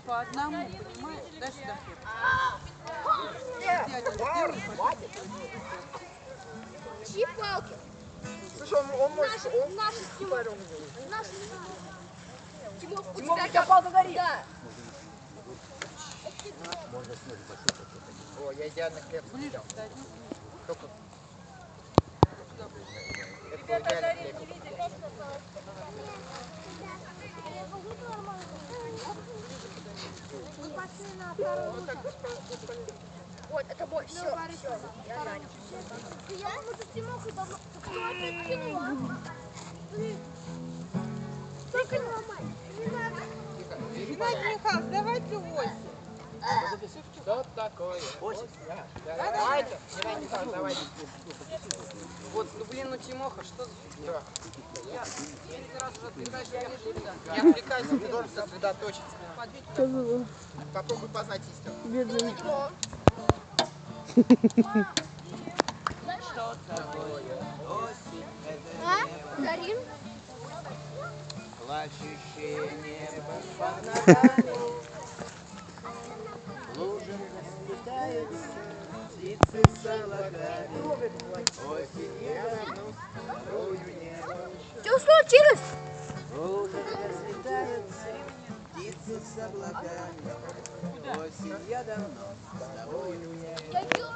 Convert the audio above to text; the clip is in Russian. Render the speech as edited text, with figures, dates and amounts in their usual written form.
По одному, понимаешь? Дай сюда хлеб. Чьи палки? Слушай, он может... Наши, Тимур. Наши. Тимур, у тебя палка горит. Да. О, я идеально хлеб съел. Только... Ребята, Дарья, не видели. Мы пошли на второй выход. Вот, это мой. Все, все. Я занял. Я ему тут Тимоху давно... Кто опять кинула? Только не ломай. Не надо. Геннадий Михайлович, давайте 8. Что такое? 8? Давайте. Геннадий Михайлович, давайте. Вот, ну блин, ну Тимоха, что за фигня? Я один раз уже отвлекаюсь, я отвлекаюсь. Я отвлекаюсь, ты должен сосредоточиться. Попробуй познать истину. Бедный. Что такое осень? А? Дарин? Плачущее небо под ногами, лужи расплетаются, птицы с облаками. Осень я давно с тобою не был. Что случилось? Лужи разлетаются, птицы с облаками. Осень я давно с тобою не был.